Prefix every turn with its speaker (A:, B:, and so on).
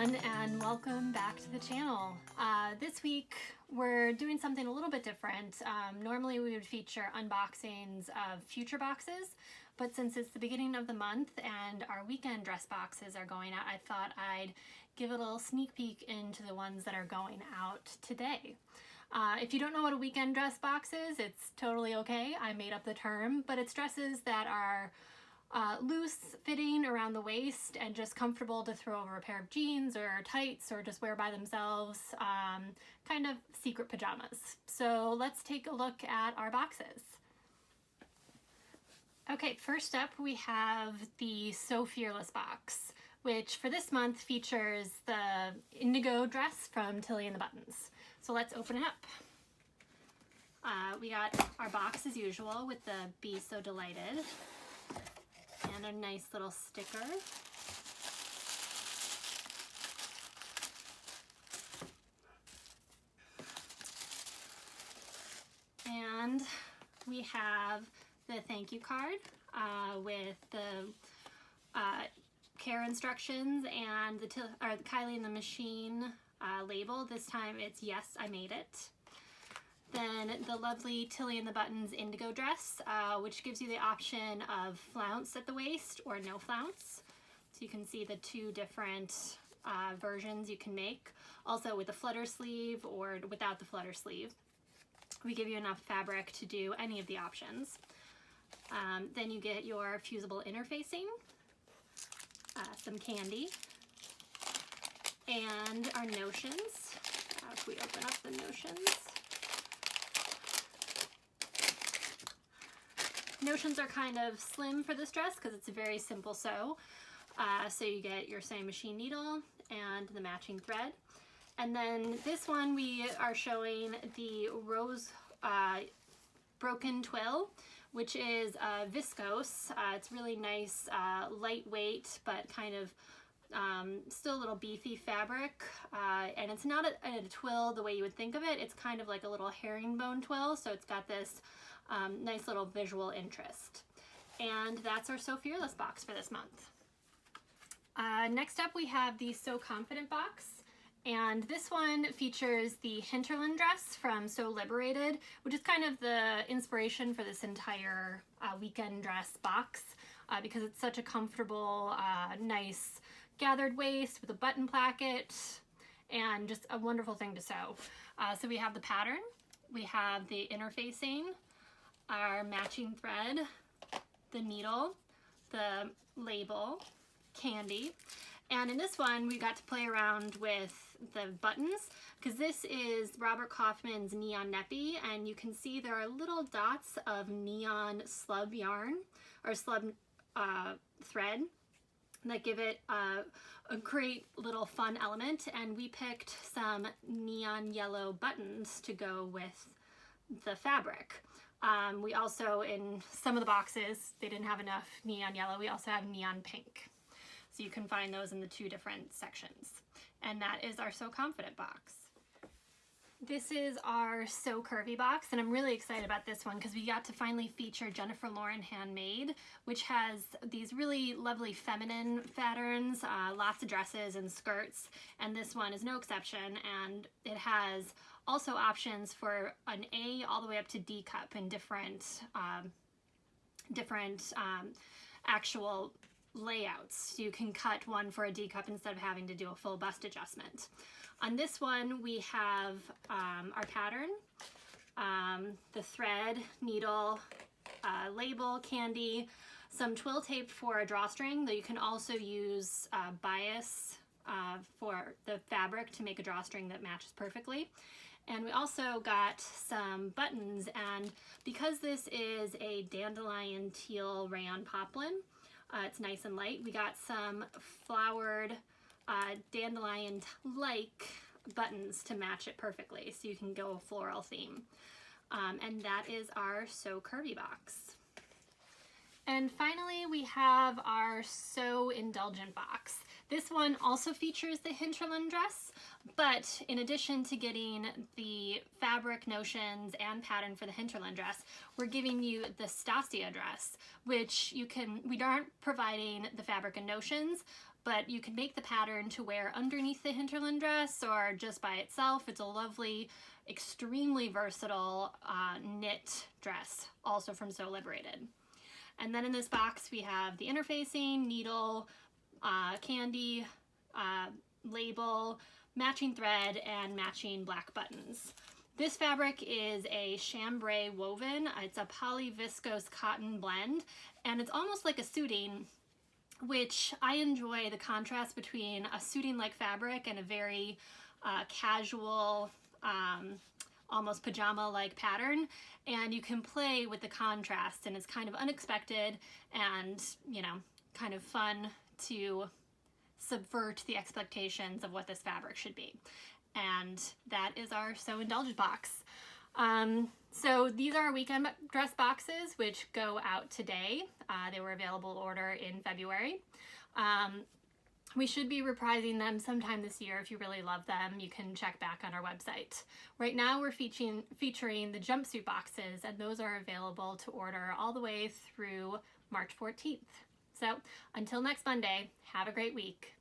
A: everyone, and welcome back to the channel. This week we're doing something a little bit different. Normally we would feature unboxings of future boxes, but since it's the beginning of the month and our weekend dress boxes are going out, I thought I'd give a little sneak peek into the ones that are going out today. If you don't know what a weekend dress box is, it's totally okay. I made up the term, but it's dresses that are loose fitting around the waist and just comfortable to throw over a pair of jeans or tights or just wear by themselves, kind of secret pajamas. So let's take a look at our boxes. Okay, first up we have the So Fearless box, which for this month features the indigo dress from Tilly and the Buttons. So let's open it up. We got our box as usual with the Be So Delighted and a nice little sticker. And we have the thank you card with the care instructions and the Kylie and the Machine label. This time it's Yes, I Made It. Then the lovely Tilly and the Buttons indigo dress, which gives you the option of flounce at the waist or no flounce. So you can see the two different versions you can make. Also with a flutter sleeve or without the flutter sleeve. We give you enough fabric to do any of the options. Then you get your fusible interfacing, some candy, and our notions. If we open up the notions. Notions are kind of slim for this dress because it's a very simple sew. So you get your sewing machine needle and the matching thread. And then this one we are showing the rose broken twill, which is viscose. It's really nice, lightweight, but kind of still a little beefy fabric. And it's not a twill the way you would think of it. It's kind of like a little herringbone twill. So it's got this nice little visual interest. And that's our So Fearless box for this month. Next up we have the So Confident box. And this one features the hinterland dress from So Liberated, which is kind of the inspiration for this entire weekend dress box because it's such a comfortable, nice gathered waist with a button placket and just a wonderful thing to sew. So we have the pattern, we have the interfacing, our matching thread, the needle, the label, candy, and in this one we got to play around with the buttons because this is Robert Kaufman's Neon Neppy, and you can see there are little dots of neon slub yarn or slub thread that give it a great little fun element, and we picked some neon yellow buttons to go with the fabric. We also, in some of the boxes, they didn't have enough neon yellow. We also have neon pink. So you can find those in the two different sections. And that is our So Confident box. This is our So Curvy box, and I'm really excited about this one because we got to finally feature Jennifer Lauren Handmade, which has these really lovely feminine patterns, lots of dresses and skirts, and this one is no exception, and it has also options for an A all the way up to D cup in different actual layouts. You can cut one for a D cup instead of having to do a full bust adjustment. On this one we have our pattern, the thread, needle, label, candy, some twill tape for a drawstring, though you can also use bias for the fabric to make a drawstring that matches perfectly. And we also got some buttons, and because this is a dandelion teal rayon poplin, it's nice and light, we got some flowered dandelion-like buttons to match it perfectly, so you can go a floral theme. And that is our So Curvy box. And finally we have our So Indulgent box. This one also features the hinterland dress, but in addition to getting the fabric notions and pattern for the hinterland dress, we're giving you the Stasia dress, which we aren't providing the fabric and notions, but you can make the pattern to wear underneath the hinterland dress or just by itself. It's a lovely, extremely versatile knit dress, also from So Liberated. And then in this box we have the interfacing, needle, candy, label, matching thread, and matching black buttons. This fabric is a chambray woven. It's a polyviscose cotton blend, and it's almost like a suiting, which I enjoy the contrast between a suiting-like fabric and a very casual, almost pajama-like pattern, and you can play with the contrast, and it's kind of unexpected and, you know, kind of fun to subvert the expectations of what this fabric should be. And that is our So Indulgent box. So these are our weekend dress boxes, which go out today. They were available to order in February. We should be reprising them sometime this year. If you really love them, you can check back on our website. Right now we're featuring the jumpsuit boxes, and those are available to order all the way through March 14th. So until next Monday, have a great week.